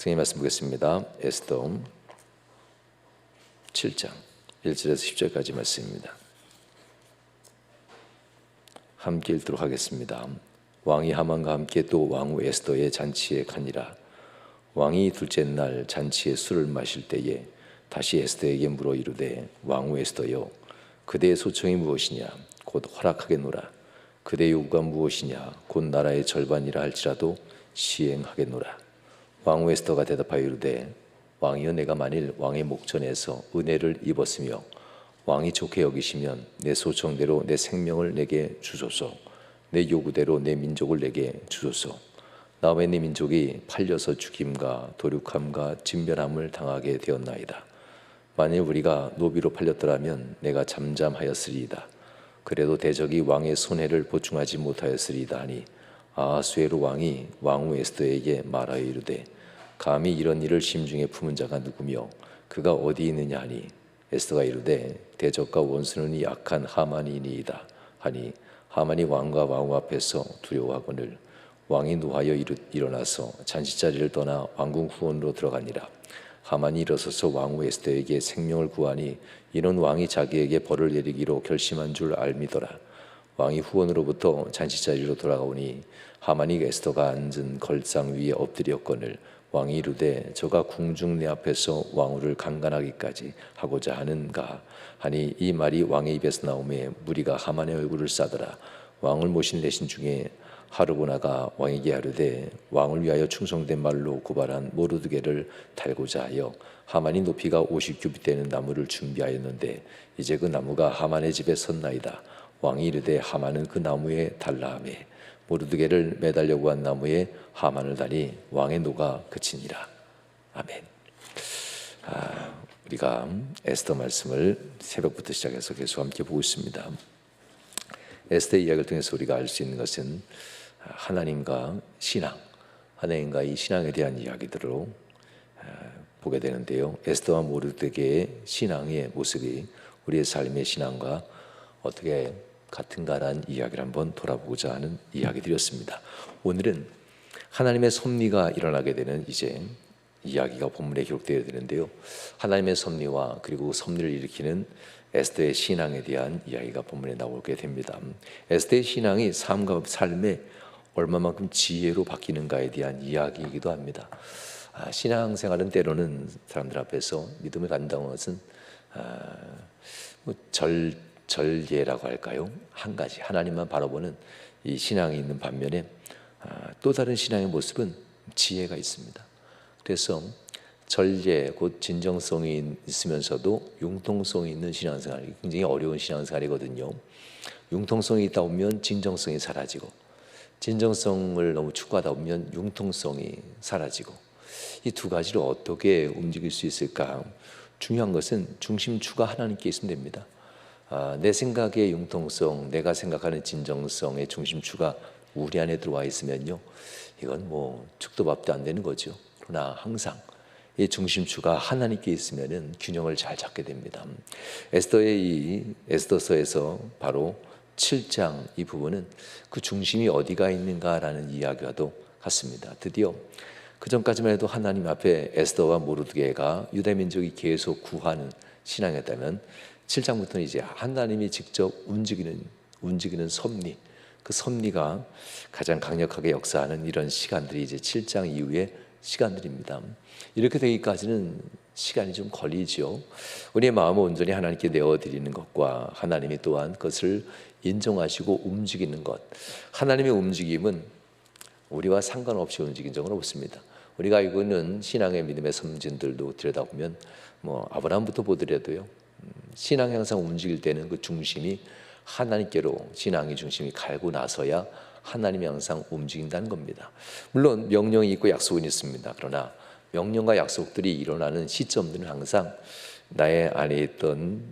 성경 말씀 보겠습니다. 에스더 7장 1절에서 10절까지 말씀입니다. 함께 읽도록 하겠습니다. 왕이 하만과 함께 또 왕후 에스더의 잔치에 가니라. 왕이 둘째 날 잔치에 술을 마실 때에 다시 에스더에게 물어 이르되, 왕후 에스더여, 그대의 소청이 무엇이냐? 곧 허락하겠노라. 그대의 요구가 무엇이냐? 곧 나라의 절반이라 할지라도 시행하겠노라. 왕후 에스더가 대답하여 이르되, 왕이여, 내가 만일 왕의 목전에서 은혜를 입었으며 왕이 좋게 여기시면 내 소청대로 내 생명을 내게 주소서. 내 요구대로 내 민족을 내게 주소서. 나와 내 민족이 팔려서 죽임과 도륙함과 진멸함을 당하게 되었나이다. 만일 우리가 노비로 팔렸더라면 내가 잠잠하였으리이다. 그래도 대적이 왕의 손해를 보충하지 못하였으리이다 하니, 아하수에로 왕이 왕후 에스더에게 말하여 이르되, 감히 이런 일을 심중에 품은 자가 누구며 그가 어디 있느냐 하니, 에스더가 이르되, 대적과 원수는 약한 하만이니이다 하니, 하만이 왕과 왕후 앞에서 두려워하거늘 왕이 노하여 일어나서 잔치자리를 떠나 왕궁 후원으로 들어가니라. 하만이 일어서서 왕후 에스더에게 생명을 구하니, 이는 왕이 자기에게 벌을 내리기로 결심한 줄 알미더라. 왕이 후원으로부터 잔치자리로 돌아가오니 하만이 에스더가 앉은 걸상 위에 엎드렸거늘 왕이 이르되, 저가 궁중 내 앞에서 왕후를 강간하기까지 하고자 하는가 하니, 이 말이 왕의 입에서 나오매 무리가 하만의 얼굴을 싸더라. 왕을 모신 내신 중에 하르보나가 왕에게 아뢰되, 왕을 위하여 충성된 말로 고발한 모르드게를 달고자 하여 하만이 높이가 50규빗 되는 나무를 준비하였는데 이제 그 나무가 하만의 집에 섰나이다. 왕이 이르되, 하만은 그 나무에 달라 하며 모르드게를 매달려고 한 나무에 하만을 다니 왕의 노가 그치니라. 아멘. 우리가 에스더 말씀을 새벽부터 시작해서 계속 함께 보고 있습니다. 에스더의 이야기를 통해서 우리가 알 수 있는 것은 하나님과 신앙, 하나님과 이 신앙에 대한 이야기들로 보게 되는데요. 에스더와 모르드게의 신앙의 모습이 우리의 삶의 신앙과 어떻게 같은가라는 이야기를 한번 돌아보고자 하는 이야기들이었습니다. 오늘은 하나님의 섭리가 일어나게 되는 이제 이야기가 본문에 기록되어야 되는데요. 하나님의 섭리와 그리고 섭리를 일으키는 에스더의 신앙에 대한 이야기가 본문에 나오게 됩니다. 에스더의 신앙이 삶과 삶에 얼마만큼 지혜로 바뀌는가에 대한 이야기이기도 합니다. 신앙생활은 때로는 사람들 앞에서 믿음을 간다는 것은 절예라고 할까요? 한 가지 하나님만 바라보는 이 신앙이 있는 반면에 또 다른 신앙의 모습은 지혜가 있습니다. 그래서 절예, 곧 진정성이 있으면서도 융통성이 있는 신앙생활이 굉장히 어려운 신앙생활이거든요. 융통성이 있다 보면 진정성이 사라지고, 진정성을 너무 추구하다 보면 융통성이 사라지고, 이 두 가지를 어떻게 움직일 수 있을까? 중요한 것은 중심추가 하나님께 있으면 됩니다. 내 생각의 융통성, 내가 생각하는 진정성의 중심추가 우리 안에 들어와 있으면요, 이건 뭐 죽도 밥도 안 되는 거죠. 그러나 항상 이 중심추가 하나님께 있으면은 균형을 잘 잡게 됩니다. 에스더의 이 에스더서에서 바로 7장 이 부분은 그 중심이 어디가 있는가라는 이야기와도 같습니다. 드디어 그 전까지만 해도 하나님 앞에 에스더와 모르드게가 유다 민족이 계속 구하는 신앙이었다면 7장부터는 이제 하나님이 직접 움직이는 섭리, 그 섭리가 가장 강력하게 역사하는 이런 시간들이 이제 7장 이후의 시간들입니다. 이렇게 되기까지는 시간이 좀 걸리죠. 우리의 마음을 온전히 하나님께 내어드리는 것과 하나님이 또한 그것을 인정하시고 움직이는 것, 하나님의 움직임은 우리와 상관없이 움직인 적은 없습니다. 우리가 알고 있는 신앙의 믿음의 선진들도 들여다보면 아브라함부터 보더라도요, 신앙이 항상 움직일 때는 그 중심이 하나님께로 신앙의 중심이 갈고 나서야 하나님이 항상 움직인다는 겁니다. 물론 명령이 있고 약속은 있습니다. 그러나 명령과 약속들이 일어나는 시점들은 항상 나의 안에 있던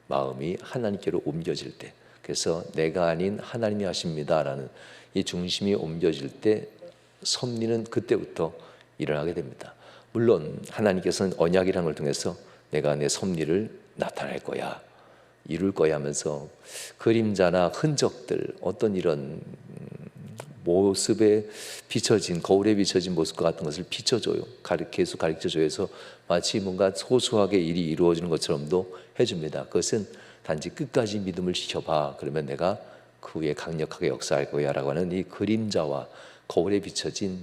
마음이 하나님께로 옮겨질 때, 그래서 내가 아닌 하나님이 하십니다라는 이 중심이 옮겨질 때 섭리는 그때부터 일어나게 됩니다. 물론 하나님께서는 언약이라는 걸 통해서 내가 내 섭리를 나타낼 거야, 이룰 거야 하면서 그림자나 흔적들, 어떤 이런 모습에 비춰진, 거울에 비춰진 모습과 같은 것을 비춰줘요. 계속 가르쳐줘요. 해서 마치 뭔가 소소하게 일이 이루어지는 것처럼도 해줍니다. 그것은 단지 끝까지 믿음을 지켜봐. 그러면 내가 그 후에 강력하게 역사할 거야 라고 하는 이 그림자와 거울에 비춰진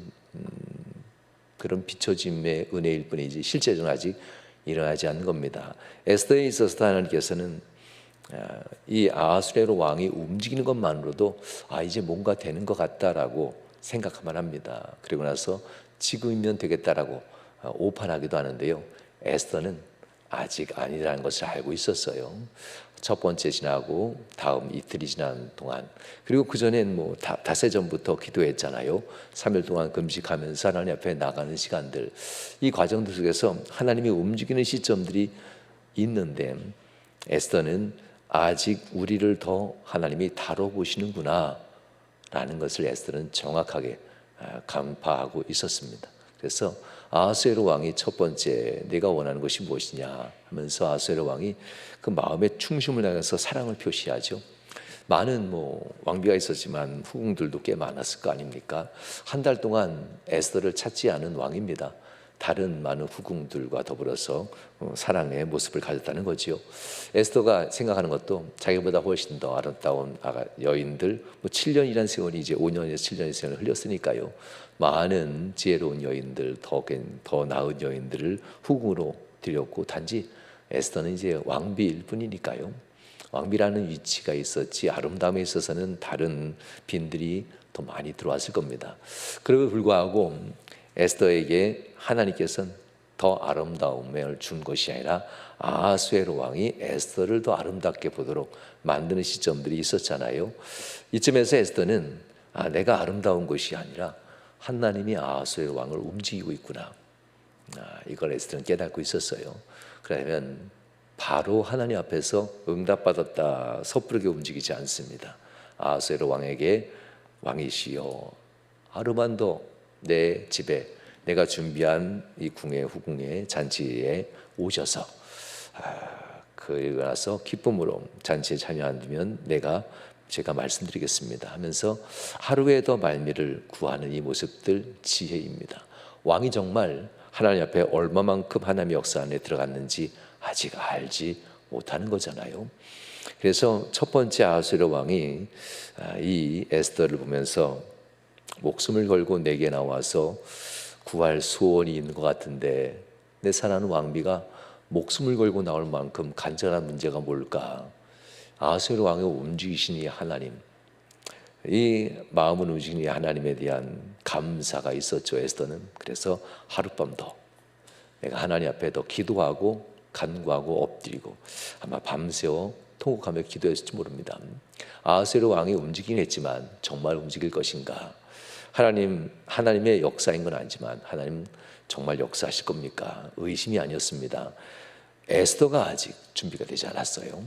그런 비춰짐의 은혜일 뿐이지 실제로는 아직 일어나지 않는 겁니다. 에스더에 있어서 하나님께서는 이 아하수에로 왕이 움직이는 것만으로도 이제 뭔가 되는 것 같다라고 생각만 합니다. 그리고 나서 지금이면 되겠다라고 오판하기도 하는데요. 에스더는 아직 아니라는 것을 알고 있었어요. 첫 번째 지나고 다음 이틀이 지난 동안, 그리고 그 전엔 뭐 닷새 전부터 기도했잖아요. 3일 동안 금식하면서 하나님 앞에 나가는 시간들, 이 과정들 속에서 하나님이 움직이는 시점들이 있는데 에스더는 아직 우리를 더 하나님이 다뤄보시는구나 라는 것을 에스더는 정확하게 간파하고 있었습니다. 그래서 아하수에로 왕이 첫 번째 내가 원하는 것이 무엇이냐 하면서 아하수에로 왕이 그 마음의 충심을 다해서 사랑을 표시하죠. 많은 왕비가 있었지만 후궁들도 꽤 많았을 거 아닙니까? 한 달 동안 에스더를 찾지 않은 왕입니다. 다른 많은 후궁들과 더불어서 사랑의 모습을 가졌다는 거지요. 에스더가 생각하는 것도 자기보다 훨씬 더 아름다운 여인들, 7년이라는 세월이 이제 5년에서 7년의 세월을 흘렸으니까요. 많은 지혜로운 여인들, 더 나은 여인들을 후궁으로 들였고, 단지 에스더는 이제 왕비일 뿐이니까요. 왕비라는 위치가 있었지 아름다움에 있어서는 다른 빈들이 더 많이 들어왔을 겁니다. 그럼에도 불구하고 에스더에게 하나님께서는 더 아름다움을 준 것이 아니라 아하수에로 왕이 에스더를 더 아름답게 보도록 만드는 시점들이 있었잖아요. 이쯤에서 에스더는 내가 아름다운 것이 아니라 하나님이 아하수에로 왕을 움직이고 있구나, 이걸 에스더는 깨닫고 있었어요. 그러면 바로 하나님 앞에서 응답받았다 섣부르게 움직이지 않습니다. 아하수에로 왕에게 왕이시여, 하루만 더 내 집에 내가 준비한 이 후궁의 잔치에 오셔서 그리고 나서 기쁨으로 잔치에 참여하면 제가 말씀드리겠습니다 하면서 하루에 더 말미를 구하는 이 모습들 지혜입니다. 왕이 정말 하나님 앞에 얼마만큼 하나님의 역사 안에 들어갔는지 아직 알지 못하는 거잖아요. 그래서 첫 번째 아하수에로 왕이 이 에스더를 보면서 목숨을 걸고 내게 나와서 구할 소원이 있는 것 같은데 내 사랑하는 왕비가 목숨을 걸고 나올 만큼 간절한 문제가 뭘까? 아하수에로 왕의 움직이시니 하나님, 이 마음을 움직이니 하나님에 대한 감사가 있었죠. 에스더는. 그래서 하룻밤 더 내가 하나님 앞에 더 기도하고 간구하고 엎드리고 아마 밤새워 통곡하며 기도했을지 모릅니다. 아하수에로 왕이 움직이긴 했지만 정말 움직일 것인가? 하나님의 역사인 건 아니지만 하나님 정말 역사하실 겁니까? 의심이 아니었습니다. 에스더가 아직 준비가 되지 않았어요.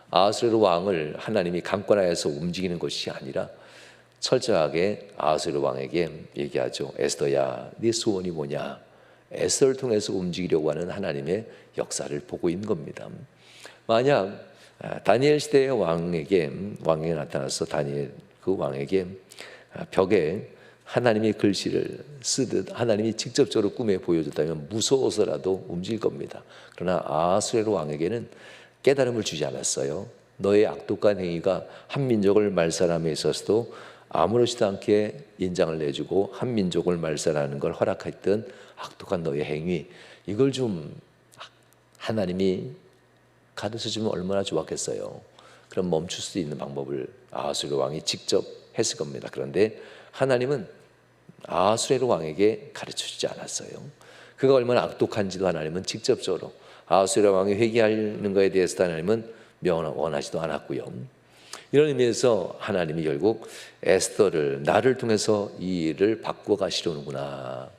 아하수에로 왕을 하나님이 강권하여서 움직이는 것이 아니라 철저하게 아하수에로 왕에게 얘기하죠. 에스더야, 네 소원이 뭐냐? 에스더를 통해서 움직이려고 하는 하나님의 역사를 보고 있는 겁니다. 만약 다니엘 시대의 왕에게 나타나서 다니엘 그 왕에게 벽에 하나님의 글씨를 쓰듯 하나님이 직접적으로 꿈에 보여줬다면 무서워서라도 움직일 겁니다. 그러나 아하수에로 왕에게는 깨달음을 주지 않았어요. 너의 악독한 행위가 한 민족을 말살함에 있어서도 아무렇지도 않게 인장을 내주고 한 민족을 말살하는 걸 허락했던 악독한 너의 행위, 이걸 좀 하나님이 가르쳐주면 얼마나 좋았겠어요. 그럼 멈출 수 있는 방법을 아하수에로 왕이 직접 했을 겁니다. 그런데 하나님은 아하수에로 왕에게 가르쳐주지 않았어요. 그가 얼마나 악독한지도 하나님은 직접적으로 아하수에로 왕이 회개하는 것에 대해서 하나님은 원하지도 않았고요. 이런 의미에서 하나님이 결국 에스더를 나를 통해서 이 일을 바꾸어 가시려는구나.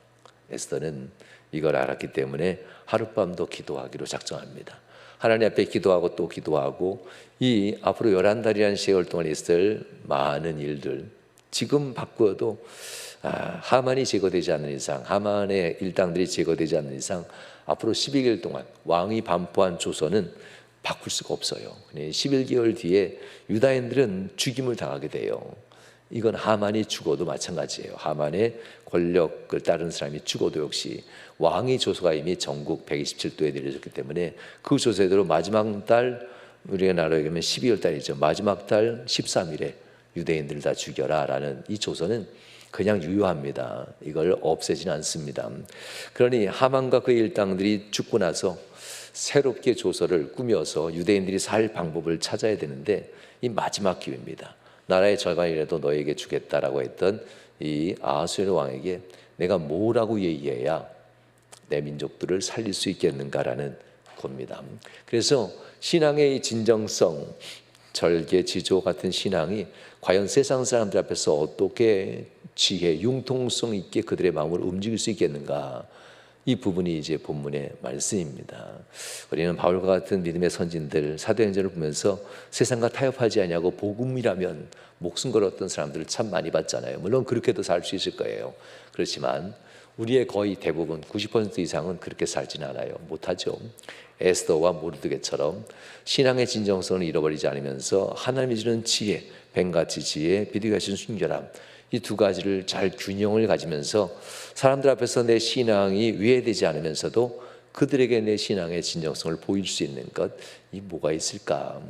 에스더는 이걸 알았기 때문에 하룻밤도 기도하기로 작정합니다. 하나님 앞에 기도하고 또 기도하고 이 앞으로 11달이라는 세월 동안 있을 많은 일들, 지금 바꾸어도 하만이 제거되지 않는 이상, 하만의 일당들이 제거되지 않는 이상 앞으로 12개월 동안 왕이 반포한 조선은 바꿀 수가 없어요. 11개월 뒤에 유다인들은 죽임을 당하게 돼요. 이건 하만이 죽어도 마찬가지예요. 하만의 권력을 따르는 사람이 죽어도 역시 왕의 조서가 이미 전국 127도에 내려졌기 때문에 그 조서대로 마지막 달, 우리가 나라로 얘기하면 12월 달이죠. 마지막 달 13일에 유대인들을 다 죽여라 라는 이 조서는 그냥 유효합니다. 이걸 없애지는 않습니다. 그러니 하만과 그의 일당들이 죽고 나서 새롭게 조서를 꾸며서 유대인들이 살 방법을 찾아야 되는데 이 마지막 기회입니다. 나라의 절반이라도 너에게 주겠다라고 했던 이 아하수에로 왕에게 내가 뭐라고 얘기해야 내 민족들을 살릴 수 있겠는가라는 겁니다. 그래서 신앙의 이 진정성, 절개, 지조 같은 신앙이 과연 세상 사람들 앞에서 어떻게 지혜, 융통성 있게 그들의 마음을 움직일 수 있겠는가? 이 부분이 이제 본문의 말씀입니다. 우리는 바울과 같은 믿음의 선진들 사도행전을 보면서 세상과 타협하지 않냐고 복음이라면 목숨 걸었던 사람들을 참 많이 봤잖아요. 물론 그렇게도 살 수 있을 거예요. 그렇지만 우리의 거의 대부분 90% 이상은 그렇게 살지는 않아요. 못하죠. 에스더와 모르드게처럼 신앙의 진정성을 잃어버리지 않으면서 하나님이 주는 지혜, 뱀같이 지혜, 비둘기같이 순결함, 이 두 가지를 잘 균형을 가지면서 사람들 앞에서 내 신앙이 위해되지 않으면서도 그들에게 내 신앙의 진정성을 보일 수 있는 것, 이 뭐가 있을까?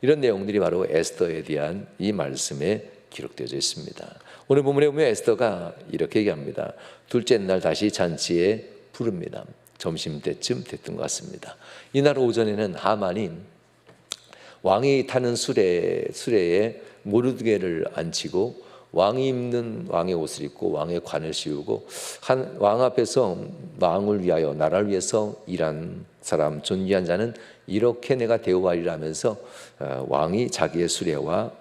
이런 내용들이 바로 에스더에 대한 이 말씀에 기록되어져 있습니다. 오늘 본문에 보면 에스더가 이렇게 얘기합니다. 둘째 날 다시 잔치에 부릅니다. 점심때쯤 됐던 것 같습니다. 이날 오전에는 하만이 왕이 타는 수레에 모르드게를 앉히고 왕이 입는 왕의 옷을 입고 왕의 관을 씌우고 한 왕 앞에서 왕을 위하여 나라를 위해서 일한 사람 존귀한 자는 이렇게 내가 대우하리라 하면서 왕이 자기의 수레와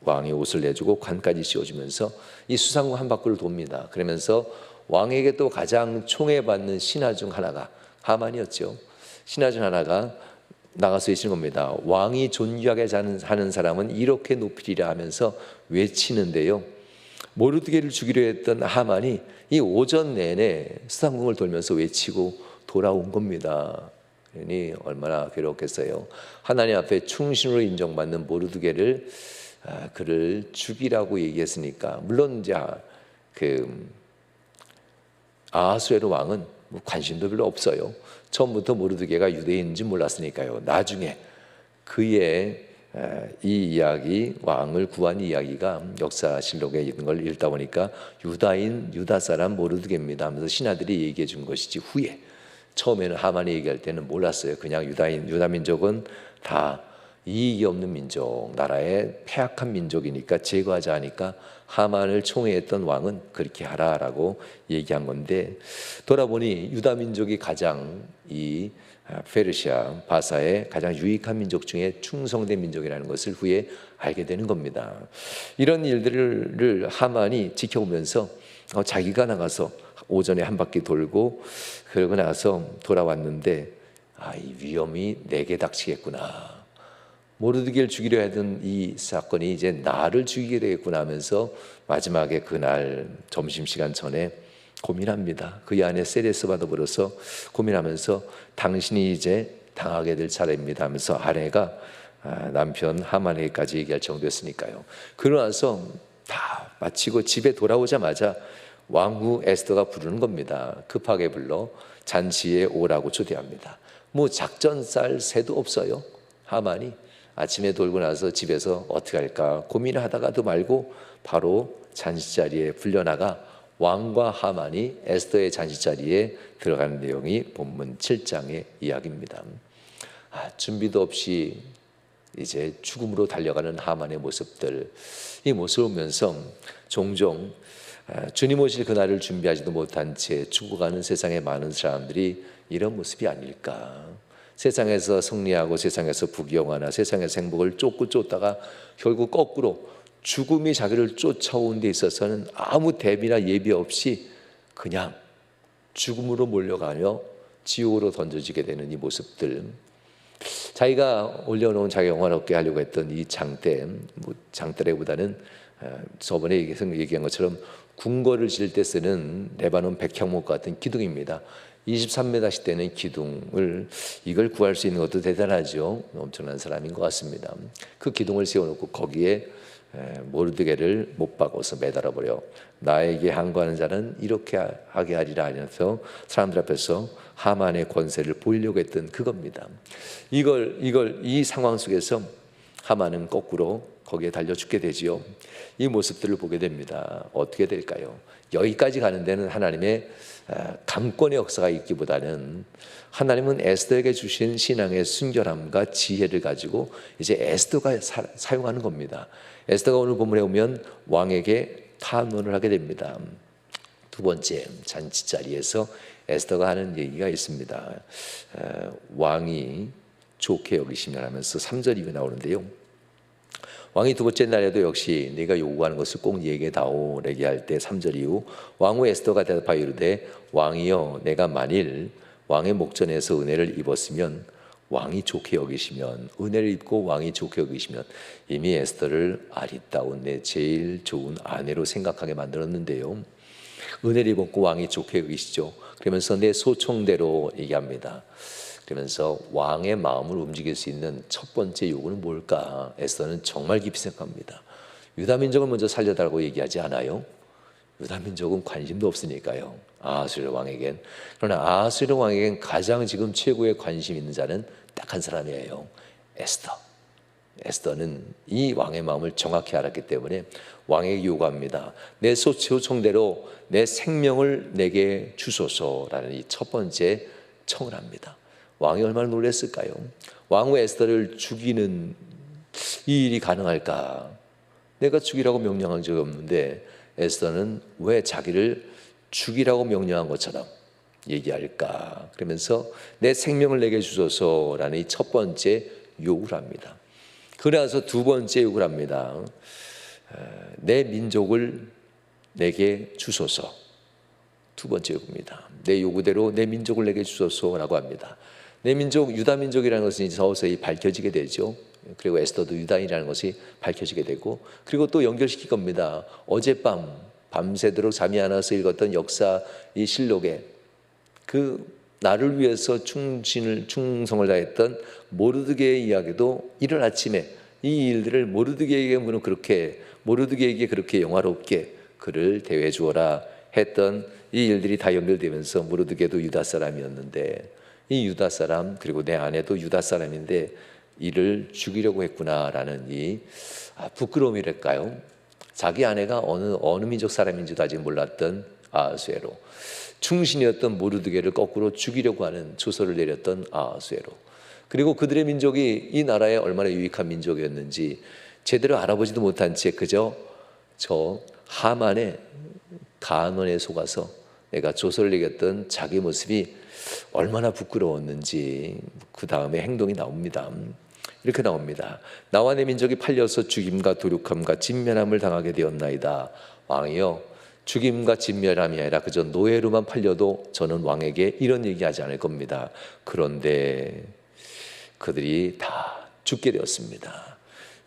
왕의 옷을 내주고 관까지 씌워주면서 이 수상궁 한 바퀴를 돕니다. 그러면서 왕에게 또 가장 총애받는 신하 중 하나가 하만이었죠. 신하 중 하나가 나가서 외치는 겁니다. 왕이 존귀하게 하는 사람은 이렇게 높이리라 하면서 외치는데요. 모르드게를 죽이려 했던 하만이 이 오전 내내 수상궁을 돌면서 외치고 돌아온 겁니다. 그러니 얼마나 괴롭겠어요. 하나님 앞에 충신으로 인정받는 모르드게를 그를 죽이라고 얘기했으니까 물론 이제 아하수에로 왕은 관심도 별로 없어요. 처음부터 모르드게가 유대인인지 몰랐으니까요. 나중에 그의 이 이야기, 왕을 구한 이야기가 역사실록에 있는 걸 읽다 보니까 유다인, 유다 사람 모르드게입니다 하면서 신하들이 얘기해 준 것이지 후에 처음에는 하만이 얘기할 때는 몰랐어요. 그냥 유다인, 유다 민족은 다 이익이 없는 민족, 나라의 패악한 민족이니까 제거하자 하니까 하만을 총애했던 왕은 그렇게 하라라고 얘기한 건데 돌아보니 유다 민족이 가장 이 페르시아 바사의 가장 유익한 민족 중에 충성된 민족이라는 것을 후에 알게 되는 겁니다. 이런 일들을 하만이 지켜보면서 자기가 나가서 오전에 한 바퀴 돌고 그러고 나서 돌아왔는데 이 위험이 내게 닥치겠구나. 모르드게를 죽이려 하던 이 사건이 이제 나를 죽이게 되겠구나 하면서 마지막에 그날 점심시간 전에 고민합니다. 그 안에 세레스 받아버려서 고민하면서 당신이 이제 당하게 될 차례입니다 하면서 아내가 남편 하만에게까지 얘기할 정도였으니까요. 그러고 나서 다 마치고 집에 돌아오자마자 왕후 에스더가 부르는 겁니다. 급하게 불러 잔치에 오라고 초대합니다. 뭐 작전 짤 새도 없어요. 하만이 아침에 돌고 나서 집에서 어떻게 할까 고민을 하다가도 말고 바로 잔치자리에 불려나가 왕과 하만이 에스더의 잔치자리에 들어가는 내용이 본문 7장의 이야기입니다. 준비도 없이 이제 죽음으로 달려가는 하만의 모습들, 이 모습을 보면서 종종 주님 오실 그날을 준비하지도 못한 채 죽어가는 세상의 많은 사람들이 이런 모습이 아닐까. 세상에서 승리하고 세상에서 부귀영화나 세상에서 행복을 쫓다가 결국 거꾸로 죽음이 자기를 쫓아오는 데 있어서는 아무 대비나 예비 없이 그냥 죽음으로 몰려가며 지옥으로 던져지게 되는 이 모습들, 자기가 올려놓은 자기 영광을 얻게 하려고 했던 이 장대, 장대라기보다는 저번에 얘기한 것처럼 궁궐을 지을 때 쓰는 레바논 백향목 같은 기둥입니다. 23m씩 되는 기둥을 이걸 구할 수 있는 것도 대단하죠. 엄청난 사람인 것 같습니다. 그 기둥을 세워놓고 거기에 모르드게를 못 박아서 매달아 버려 나에게 항거하는 자는 이렇게 하게 하리라 하면서 사람들 앞에서 하만의 권세를 보이려고 했던 그겁니다. 이 상황 속에서 하만은 거꾸로 거기에 달려 죽게 되지요. 이 모습들을 보게 됩니다. 어떻게 될까요? 여기까지 가는 데는 하나님의 강권의 역사가 있기보다는 하나님은 에스더에게 주신 신앙의 순결함과 지혜를 가지고 이제 에스더가 사용하는 겁니다. 에스더가 오늘 본문에 오면 왕에게 탄원을 하게 됩니다. 두 번째 잔치 자리에서 에스더가 하는 얘기가 있습니다. 왕이 좋게 여기시면 하면서 3절 이후에 나오는데요. 왕이 두 번째 날에도 역시 네가 요구하는 것을 꼭 얘기해다오 얘기할 때 3절 이후 왕후 에스더가 대답하여 이르되 왕이여 내가 만일 왕의 목전에서 은혜를 입었으면 왕이 좋게 여기시면 은혜를 입고 왕이 좋게 여기시면 이미 에스더를 아리따운 내 제일 좋은 아내로 생각하게 만들었는데요. 은혜를 입었고 왕이 좋게 여기시죠. 그러면서 내 소청대로 얘기합니다. 그러면서 왕의 마음을 움직일 수 있는 첫 번째 요구는 뭘까? 에스더는 정말 깊이 생각합니다. 유다민족을 먼저 살려달라고 얘기하지 않아요? 유다민족은 관심도 없으니까요. 아하수에로 왕에겐. 그러나 아하수에로 왕에겐 가장 지금 최고의 관심 있는 자는 딱 한 사람이에요. 에스더. 에스더는 이 왕의 마음을 정확히 알았기 때문에 왕에게 요구합니다. 내 소청대로 내 생명을 내게 주소서라는 이 첫 번째 청을 합니다. 왕이 얼마나 놀랐을까요? 왕후 에스더를 죽이는 이 일이 가능할까? 내가 죽이라고 명령한 적이 없는데 에스더는 왜 자기를 죽이라고 명령한 것처럼 얘기할까? 그러면서 내 생명을 내게 주소서라는 이 첫 번째 요구를 합니다. 그래서 두 번째 요구를 합니다. 내 민족을 내게 주소서. 두 번째 요구입니다. 내 요구대로 내 민족을 내게 주소서라고 합니다. 내 민족 유다 민족이라는 것은 서서히 밝혀지게 되죠. 그리고 에스더도 유다인이라는 것이 밝혀지게 되고 그리고 또 연결시킬 겁니다. 어젯밤 밤새도록 잠이 안 와서 읽었던 역사 이 실록에 그 나를 위해서 충성을 다했던 모르드게의 이야기도 이른 아침에 이 일들을 모르드게에게 그렇게 영화롭게 그를 대해 주어라 했던 이 일들이 다 연결되면서 모르드게도 유다 사람이었는데 이 유다 사람 그리고 내 아내도 유다 사람인데 이를 죽이려고 했구나라는 이 부끄러움이랄까요? 자기 아내가 어느 민족 사람인지도 아직 몰랐던 아하수에로 충신이었던 모르드게를 거꾸로 죽이려고 하는 조서를 내렸던 아하수에로 그리고 그들의 민족이 이 나라에 얼마나 유익한 민족이었는지 제대로 알아보지도 못한 채 그저 저 하만의 간언에 속아서 내가 조서를 내렸던 자기 모습이 얼마나 부끄러웠는지 그 다음에 행동이 나옵니다. 이렇게 나옵니다. 나와 내 민족이 팔려서 죽임과 도륙함과 진멸함을 당하게 되었나이다. 왕이여 죽임과 진멸함이 아니라 그저 노예로만 팔려도 저는 왕에게 이런 얘기하지 않을 겁니다. 그런데 그들이 다 죽게 되었습니다.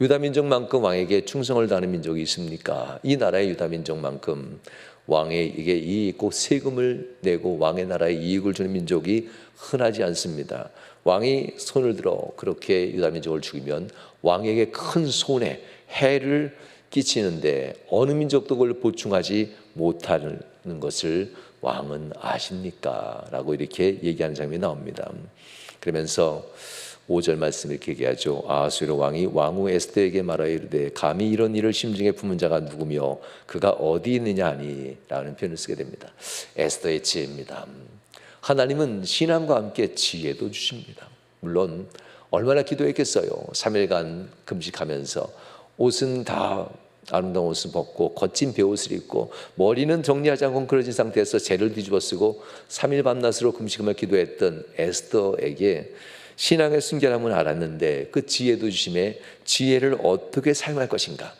유다민족만큼 왕에게 충성을 다하는 민족이 있습니까? 이 나라의 유다민족만큼 왕에게 이익 있고 세금을 내고 왕의 나라에 이익을 주는 민족이 흔하지 않습니다. 왕이 손을 들어 그렇게 유다민족을 죽이면 왕에게 큰 손해, 해를 끼치는데 어느 민족도 그걸 보충하지 못하는 것을 왕은 아십니까? 라고 이렇게 얘기하는 장면이 나옵니다. 그러면서 5절 말씀 이렇게 얘기하죠. 아하수에로 왕이 왕후 에스더에게 말하여 이르되 감히 이런 일을 심중에 품은 자가 누구며 그가 어디 있느냐 하니 라는 표현을 쓰게 됩니다. 에스더의 지혜입니다. 하나님은 신앙과 함께 지혜도 주십니다. 물론 얼마나 기도했겠어요. 3일간 금식하면서 옷은 다 아름다운 옷을 벗고 거친 베옷을 입고 머리는 정리하지 않고 그러진 상태에서 재를 뒤집어 쓰고 3일 밤낮으로 금식하며 기도했던 에스더에게 신앙의 순결함은 알았는데 그 지혜도 주심에 지혜를 어떻게 사용할 것인가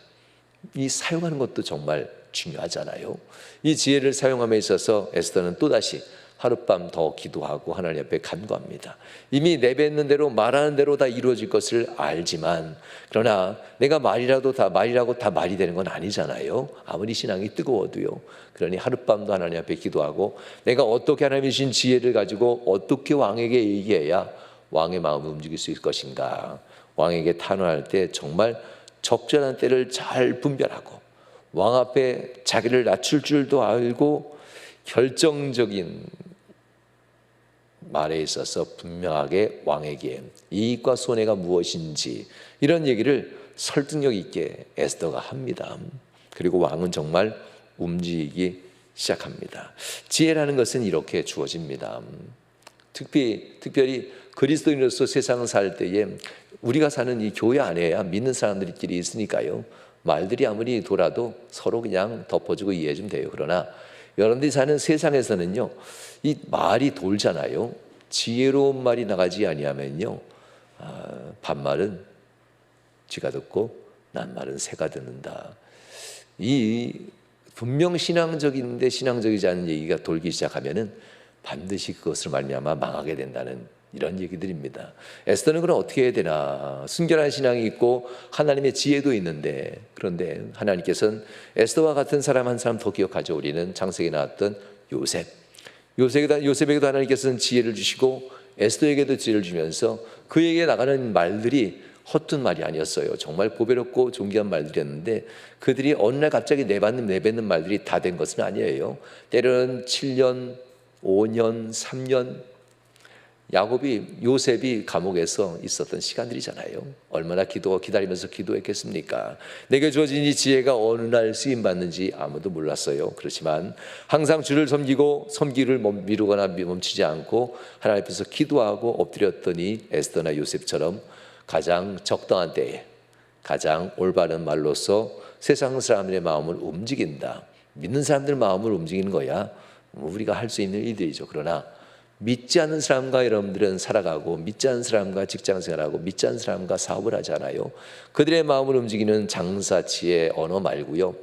이 사용하는 것도 정말 중요하잖아요. 이 지혜를 사용함에 있어서 에스더는 또다시 하룻밤 더 기도하고 하나님 앞에 간구합니다. 이미 내뱉는 대로 말하는 대로 다 이루어질 것을 알지만 그러나 내가 말이라고 다 말이 되는 건 아니잖아요. 아무리 신앙이 뜨거워도요. 그러니 하룻밤도 하나님 앞에 기도하고 내가 어떻게 하나님이 주신 지혜를 가지고 어떻게 왕에게 얘기해야 왕의 마음을 움직일 수 있을 것인가. 왕에게 탄원할 때 정말 적절한 때를 잘 분별하고 왕 앞에 자기를 낮출 줄도 알고 결정적인 말에 있어서 분명하게 왕에게 이익과 손해가 무엇인지 이런 얘기를 설득력 있게 에스더가 합니다. 그리고 왕은 정말 움직이기 시작합니다. 지혜라는 것은 이렇게 주어집니다. 특별히 그리스도인으로서 세상을 살 때에 우리가 사는 이 교회 안에야 믿는 사람들끼리 있으니까요. 말들이 아무리 돌아도 서로 그냥 덮어주고 이해해주면 돼요. 그러나 여러분들이 사는 세상에서는요, 이 말이 돌잖아요. 지혜로운 말이 나가지 아니하면요, 반말은 쥐가 듣고 낱말은 새가 듣는다. 이 분명 신앙적인데 신앙적이지 않은 얘기가 돌기 시작하면은 반드시 그것을 말미암아 망하게 된다는 이런 얘기들입니다. 에스더는 그럼 어떻게 해야 되나? 순결한 신앙이 있고 하나님의 지혜도 있는데, 그런데 하나님께서는 에스더와 같은 사람 한 사람 더 기억하죠. 우리는 창세기에 나왔던 요셉에게도 하나님께서는 지혜를 주시고 에스더에게도 지혜를 주면서 그에게 나가는 말들이 헛된 말이 아니었어요. 정말 보배롭고 존귀한 말들이었는데 그들이 어느 날 갑자기 내뱉는 말들이 다 된 것은 아니에요. 때로는 7년, 5년, 3년 요셉이 감옥에서 있었던 시간들이잖아요. 얼마나 기다리면서 기도했겠습니까? 내게 주어진 이 지혜가 어느 날 쓰임받는지 아무도 몰랐어요. 그렇지만 항상 주를 섬기를 미루거나 멈추지 않고 하나님 앞에서 기도하고 엎드렸더니 에스더나 요셉처럼 가장 적당한 때에 가장 올바른 말로서 세상 사람들의 마음을 움직인다. 믿는 사람들 마음을 움직이는 거야 우리가 할 수 있는 일들이죠. 그러나 믿지 않는 사람과 여러분들은 살아가고 믿지 않는 사람과 직장생활하고 믿지 않는 사람과 사업을 하잖아요. 그들의 마음을 움직이는 장사치의 언어 말고요,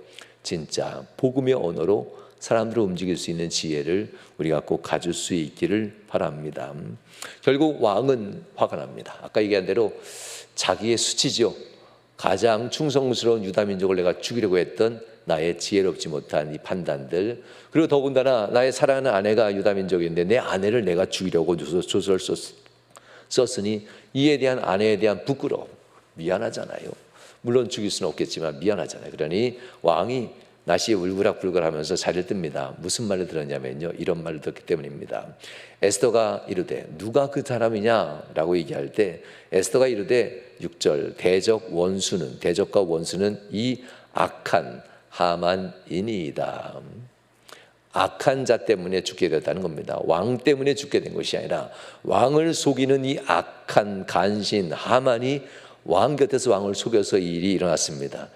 진짜 복음의 언어로 사람들을 움직일 수 있는 지혜를 우리가 꼭 가질 수 있기를 바랍니다. 결국 왕은 화가 납니다. 아까 얘기한 대로 자기의 수치죠. 가장 충성스러운 유다민족을 내가 죽이려고 했던 나의 지혜롭지 못한 이 판단들, 그리고 더군다나 나의 사랑하는 아내가 유다민족인데 내 아내를 내가 죽이려고 조서를 썼으니 이에 대한 아내에 대한 부끄러움, 미안하잖아요. 물론 죽일 수는 없겠지만 미안하잖아요. 그러니 왕이 낯이 울그락불그락하면서 자리를 뜹니다. 무슨 말을 들었냐면요, 이런 말을 들었기 때문입니다. 에스더가 이르되 누가 그 사람이냐라고 얘기할 때 에스더가 이르되 6절 대적과 원수는 이 악한 하만이니이다. 악한 자 때문에 죽게 되었다는 겁니다. 왕 때문에 죽게 된 것이 아니라 왕을 속이는 이 악한 간신 하만이 왕 곁에서 왕을 속여서 이 일이 일어났습니다.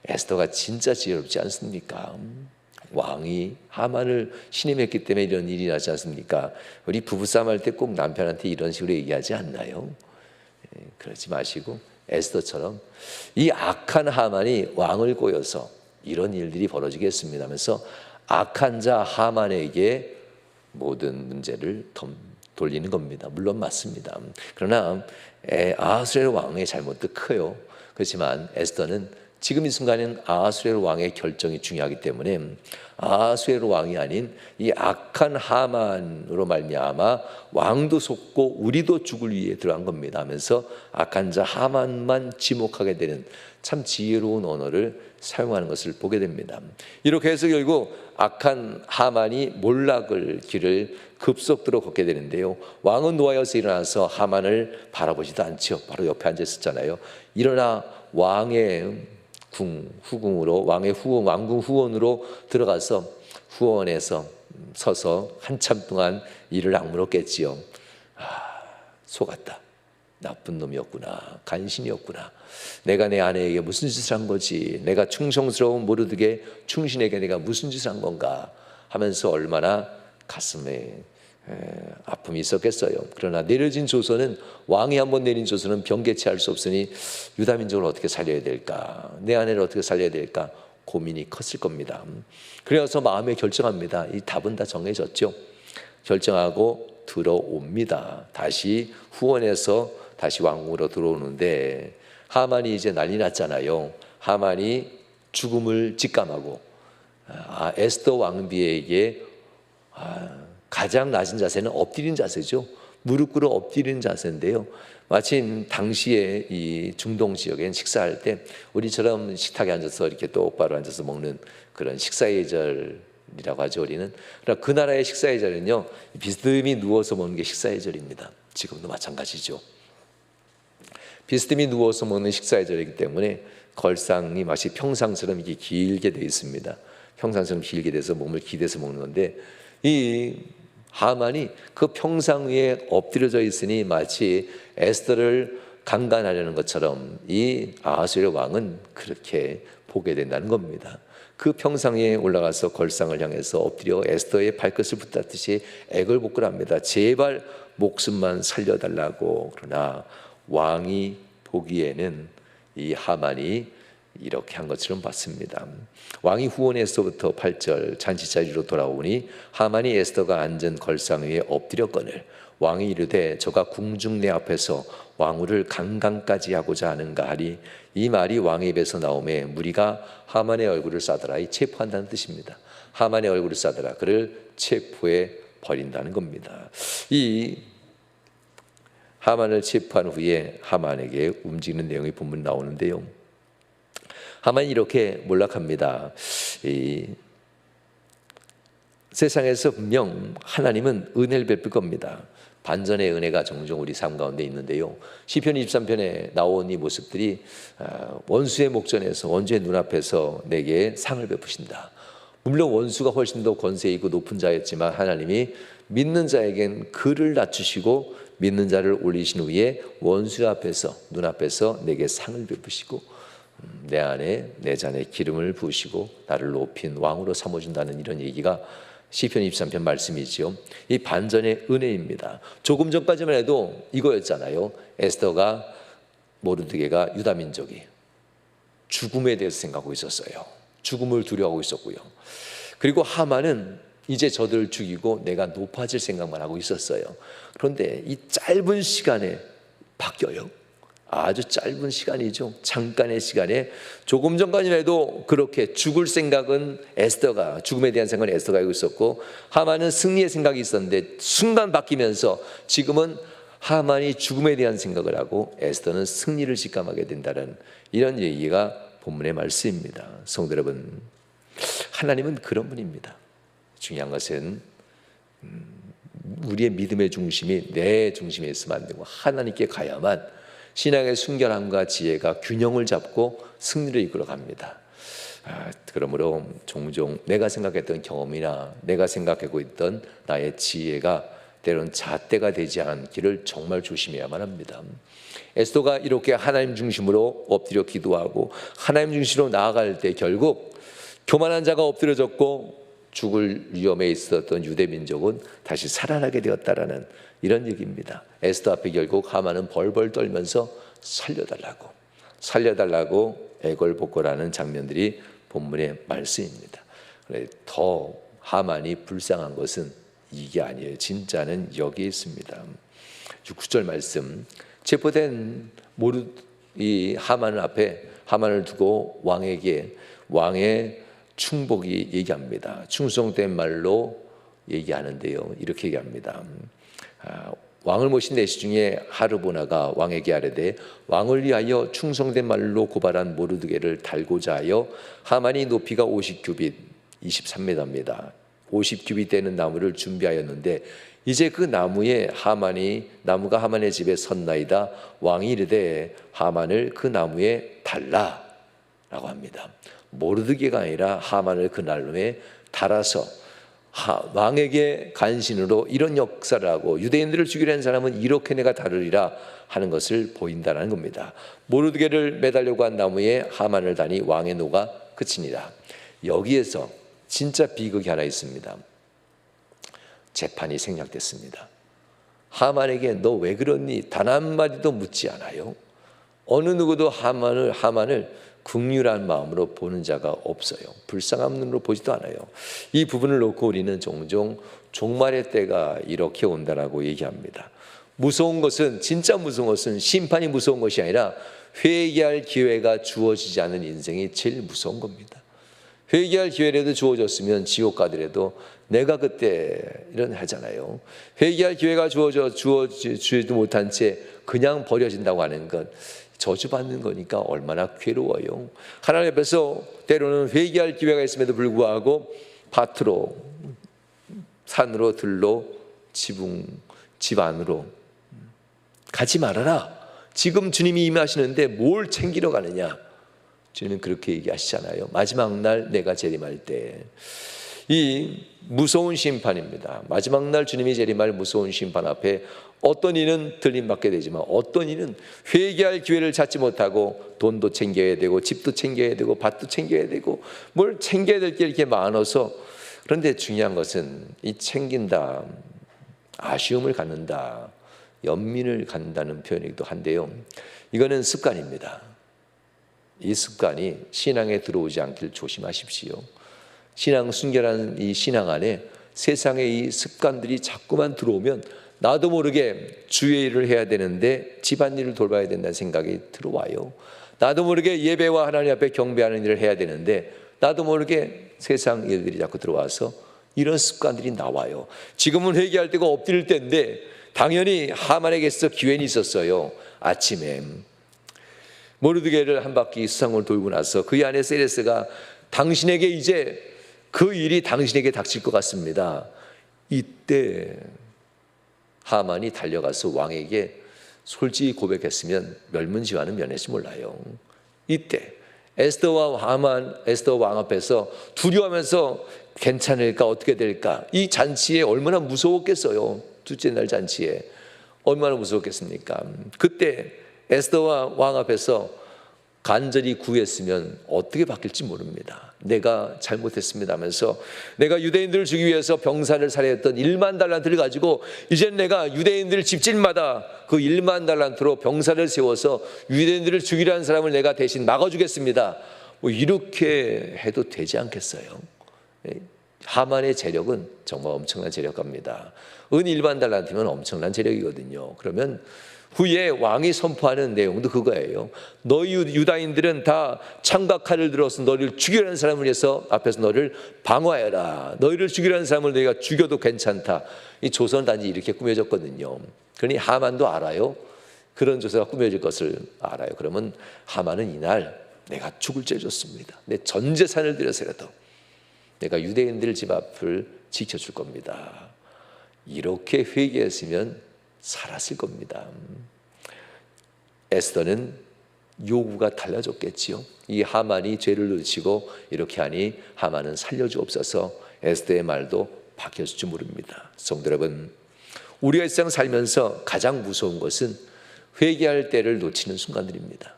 에스더가 진짜 지혜롭지 않습니까? 왕이 하만을 신임했기 때문에 이런 일이 나지 않습니까? 우리 부부싸움 할 때 꼭 남편한테 이런 식으로 얘기하지 않나요? 그러지 마시고 에스더처럼 이 악한 하만이 왕을 꼬여서 이런 일들이 벌어지겠습니다 하면서 악한 자 하만에게 모든 문제를 돌리는 겁니다. 물론 맞습니다. 그러나 아하수에로 왕의 잘못도 커요. 그렇지만 에스더는 지금 이 순간에는 아하수에로 왕의 결정이 중요하기 때문에 아하수에로 왕이 아닌 이 악한 하만으로 말미암아 왕도 속고 우리도 죽을 위해 들어간 겁니다 하면서 악한 자 하만만 지목하게 되는 참 지혜로운 언어를 사용하는 것을 보게 됩니다. 이렇게 해서 결국 악한 하만이 몰락을 길을 급속도로 걷게 되는데요, 왕은 노하여서 일어나서 하만을 바라보지도 않죠. 바로 옆에 앉아 있었잖아요. 일어나 왕의 후궁으로 왕궁 후원으로 들어가서 후원에서 서서 한참 동안 이를 악물었겠지요. 속았다. 나쁜 놈이었구나. 간신이었구나. 내가 내 아내에게 무슨 짓을 한 거지? 내가 충성스러운 모르드게 충신에게 내가 무슨 짓을 한 건가? 하면서 얼마나 가슴에 아픔이 있었겠어요. 그러나 내려진 조선은, 왕이 한번 내린 조선은 변개치 할 수 없으니 유다민족을 어떻게 살려야 될까? 내 아내를 어떻게 살려야 될까? 고민이 컸을 겁니다. 그래서 마음에 결정합니다. 이 답은 다 정해졌죠. 결정하고 들어옵니다. 다시 후원해서 다시 왕궁으로 들어오는데 하만이 이제 난리 났잖아요. 하만이 죽음을 직감하고 에스더 왕비에게 가장 낮은 자세는 엎드린 자세죠. 무릎 꿇어 엎드리는 자세인데요. 마침 당시에 이 중동 지역엔 식사할 때 우리처럼 식탁에 앉아서 이렇게 똑바로 앉아서 먹는 그런 식사의 절이라고 하죠. 우리는. 그러나 그 나라의 식사의 절은요, 비스듬히 누워서 먹는 게 식사의 절입니다. 지금도 마찬가지죠. 비스듬히 누워서 먹는 식사의 절이기 때문에 걸상이 마치 평상처럼 이렇게 길게 되어 있습니다. 평상처럼 길게 돼서 몸을 기대서 먹는 건데, 이 하만이 그 평상 위에 엎드려져 있으니 마치 에스더를 강간하려는 것처럼 이 아하수에르 왕은 그렇게 보게 된다는 겁니다. 그 평상 위에 올라가서 걸상을 향해서 엎드려 에스더의 발끝을 붙잡듯이 애걸복걸 합니다. 제발 목숨만 살려달라고. 그러나 왕이 보기에는 이 하만이 이렇게 한 것처럼 봤습니다. 왕이 후원 에스더부터 8절 잔치자리로 돌아오니 하만이 에스더가 앉은 걸상 위에 엎드렸거늘 왕이 이르되 저가 궁중 내 앞에서 왕후를 강간까지 하고자 하는가 하리. 이 말이 왕의 입에서 나오매 무리가 하만의 얼굴을 싸더라. 이 체포한다는 뜻입니다. 하만의 얼굴을 싸더라. 그를 체포해 버린다는 겁니다. 이 하만을 체포한 후에 하만에게 움직이는 내용이 본문 나오는데요. 하만이 이렇게 몰락합니다. 이 세상에서 분명 하나님은 은혜를 베풀 겁니다. 반전의 은혜가 종종 우리 삶 가운데 있는데요. 시편 23편에 나온 이 모습들이 원수의 목전에서, 원수의 눈앞에서 내게 상을 베푸신다. 물론 원수가 훨씬 더 권세 있고 높은 자였지만 하나님이 믿는 자에겐 그를 낮추시고 믿는 자를 올리신 후에 원수 앞에서, 눈앞에서 내게 상을 베푸시고 내 안에 내 잔에 기름을 부으시고 나를 높인 왕으로 삼아준다는 이런 얘기가 시편 23편 말씀이죠. 이 반전의 은혜입니다. 조금 전까지만 해도 이거였잖아요. 에스더가, 모르드게가 유다 민족이 죽음에 대해서 생각하고 있었어요. 죽음을 두려워하고 있었고요. 그리고 하만은 이제 저들을 죽이고 내가 높아질 생각만 하고 있었어요. 그런데 이 짧은 시간에 바뀌어요. 아주 짧은 시간이죠. 잠깐의 시간에 조금 전까지만 해도 그렇게 죽을 생각은 에스더가, 죽음에 대한 생각은 에스더가 하고 있었고 하만은 승리의 생각이 있었는데 순간 바뀌면서 지금은 하만이 죽음에 대한 생각을 하고 에스더는 승리를 직감하게 된다는 이런 얘기가 본문의 말씀입니다. 성도 여러분, 하나님은 그런 분입니다. 중요한 것은 우리의 믿음의 중심이 내 중심에 있으면 안 되고 하나님께 가야만 신앙의 순결함과 지혜가 균형을 잡고 승리를 이끌어 갑니다. 그러므로 종종 내가 생각했던 경험이나 내가 생각하고 있던 나의 지혜가 때로는 잣대가 되지 않기를 정말 조심해야만 합니다. 에스더가 이렇게 하나님 중심으로 엎드려 기도하고 하나님 중심으로 나아갈 때 결국 교만한 자가 엎드려졌고 죽을 위험에 있었던 유대 민족은 다시 살아나게 되었다라는 이런 얘기입니다. 에스더 앞에 결국 하만은 벌벌 떨면서 살려달라고 애걸복걸하는 장면들이 본문의 말씀입니다. 더 하만이 불쌍한 것은 이게 아니에요. 진짜는 여기에 있습니다. 9절 말씀, 체포된 이 하만 앞에 하만을 두고 왕에게 왕의 충복이 얘기합니다. 충성된 말로 얘기하는데요. 이렇게 얘기합니다. 왕을 모신 내시 중에 하르보나가 왕에게 아뢰되 왕을 위하여 충성된 말로 고발한 모르드게를 달고자 하여 하만이 높이가 50규빗 23m입니다. 50규빗 되는 나무를 준비하였는데 이제 그 나무가 하만의 집에 섰나이다. 왕이 이르되 하만을 그 나무에 달라 라고 합니다. 모르드게가 아니라 하만을 그 나무에 달아서 왕에게 간신으로 이런 역사를 하고 유대인들을 죽이려 하는 사람은 이렇게 내가 다루리라 하는 것을 보인다는 겁니다. 모르드게를 매달려고 한 나무에 하만을 다니 왕의 노가 그치니라. 여기에서 진짜 비극이 하나 있습니다. 재판이 생략됐습니다. 하만에게 너 왜 그러니 단 한마디도 묻지 않아요. 어느 누구도 하만을 긍휼한 마음으로 보는 자가 없어요. 불쌍한 눈으로 보지도 않아요. 이 부분을 놓고 우리는 종종 종말의 때가 이렇게 온다라고 얘기합니다. 무서운 것은, 진짜 무서운 것은 심판이 무서운 것이 아니라 회개할 기회가 주어지지 않은 인생이 제일 무서운 겁니다. 회개할 기회라도 주어졌으면 지옥 가더라도 내가 그때 이런 하잖아요. 회개할 기회가 주어지지도 못한 채 그냥 버려진다고 하는 것, 저주받는 거니까 얼마나 괴로워요. 하나님 앞에서 때로는 회개할 기회가 있음에도 불구하고 밭으로, 산으로, 들로, 지붕, 집 안으로 가지 말아라. 지금 주님이 임하시는데 뭘 챙기러 가느냐. 주님은 그렇게 얘기하시잖아요. 마지막 날 내가 재림할 때. 이 무서운 심판입니다. 마지막 날 주님이 재림할 무서운 심판 앞에 어떤 이는 들림받게 되지만 어떤 이는 회개할 기회를 찾지 못하고 돈도 챙겨야 되고 집도 챙겨야 되고 밭도 챙겨야 되고 뭘 챙겨야 될 게 이렇게 많아서. 그런데 중요한 것은 이 챙긴다, 아쉬움을 갖는다, 연민을 갖는다는 표현이기도 한데요, 이거는 습관입니다. 이 습관이 신앙에 들어오지 않길 조심하십시오. 신앙 순결한 이 신앙 안에 세상의 이 습관들이 자꾸만 들어오면 나도 모르게 주의 일을 해야 되는데 집안일을 돌봐야 된다는 생각이 들어와요. 나도 모르게 예배와 하나님 앞에 경배하는 일을 해야 되는데 나도 모르게 세상 일들이 자꾸 들어와서 이런 습관들이 나와요. 지금은 회개할 때가 엎드릴 때인데 당연히 하만에게서 기회는 있었어요. 아침에 모르드게를 한 바퀴 수상을 돌고 나서 그 안에 세레스가 당신에게 이제 그 일이 당신에게 닥칠 것 같습니다. 이때 하만이 달려가서 왕에게 솔직히 고백했으면 멸문지화는 면했지 몰라요. 이때 에스더와 왕 앞에서 두려워하면서 괜찮을까 어떻게 될까, 이 잔치에 얼마나 무서웠겠어요. 둘째 날 잔치에 얼마나 무서웠겠습니까? 그때 에스더와 왕 앞에서 간절히 구했으면 어떻게 바뀔지 모릅니다. 내가 잘못했습니다 하면서 내가 유대인들을 죽이기 위해서 병사를 살해했던 1만 달란트를 가지고 이젠 내가 유대인들 집집마다 그 1만 달란트로 병사를 세워서 유대인들을 죽이라는 사람을 내가 대신 막아주겠습니다. 뭐 이렇게 해도 되지 않겠어요? 하만의 재력은 정말 엄청난 재력갑니다. 은 1만 달란트면 엄청난 재력이거든요. 그러면 후에 왕이 선포하는 내용도 그거예요. 너희 유다인들은 다 창과 칼을 들어서 너를 죽이라는 사람을 위해서 앞에서 너를 방어해라. 너희를 죽이라는 사람을 너희가 죽여도 괜찮다. 이 조선 단지 이렇게 꾸며졌거든요. 그러니 하만도 알아요. 그런 조서가 꾸며질 것을 알아요. 그러면 하만은 이날 내가 죽을 죄 졌습니다. 내 전 재산을 들여서라도 내가 유대인들 집 앞을 지켜줄 겁니다. 이렇게 회개했으면 살았을 겁니다. 에스더는 요구가 달라졌겠지요. 이 하만이 죄를 늦추고 이렇게 하니 하만은 살려주옵소서. 에스더의 말도 바뀌었을 줄 모릅니다. 성도 여러분, 우리가 이 세상 살면서 가장 무서운 것은 회개할 때를 놓치는 순간들입니다.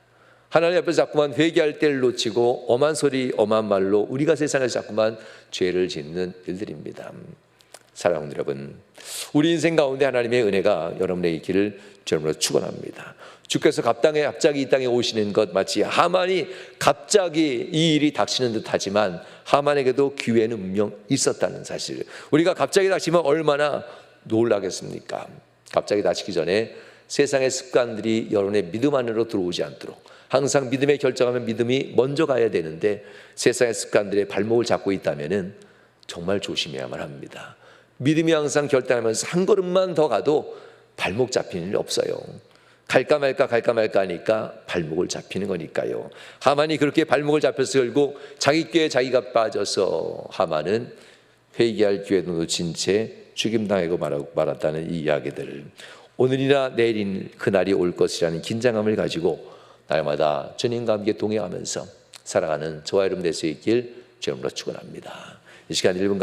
하나님 앞에서 자꾸만 회개할 때를 놓치고 엄한 소리, 엄한 말로 우리가 세상에서 자꾸만 죄를 짓는 일들입니다. 사랑하는 여러분, 우리 인생 가운데 하나님의 은혜가 여러분의 있기를 주님으로 축원합니다. 주께서 갑자기 이 땅에 오시는 것 마치 하만이 갑자기 이 일이 닥치는 듯하지만 하만에게도 기회는 분명 있었다는 사실, 우리가 갑자기 닥치면 얼마나 놀라겠습니까? 갑자기 닥치기 전에 세상의 습관들이 여러분의 믿음 안으로 들어오지 않도록 항상 믿음에 결정하면 믿음이 먼저 가야 되는데 세상의 습관들의 발목을 잡고 있다면 정말 조심해야만 합니다. 믿음이 항상 결단하면서 한 걸음만 더 가도 발목 잡히는 일이 없어요. 갈까 말까 하니까 발목을 잡히는 거니까요. 하만이 그렇게 발목을 잡혀서 결국 자기 꾀에 자기가 빠져서 하만은 회개할 기회도 놓친 채 죽임당하고 말았다는 이 이야기들, 오늘이나 내일인 그날이 올 것이라는 긴장감을 가지고 날마다 주님과 함께 동행하면서 살아가는 저와 여러분 될 수 있길 주님으로 축원합니다. 이 시간 1분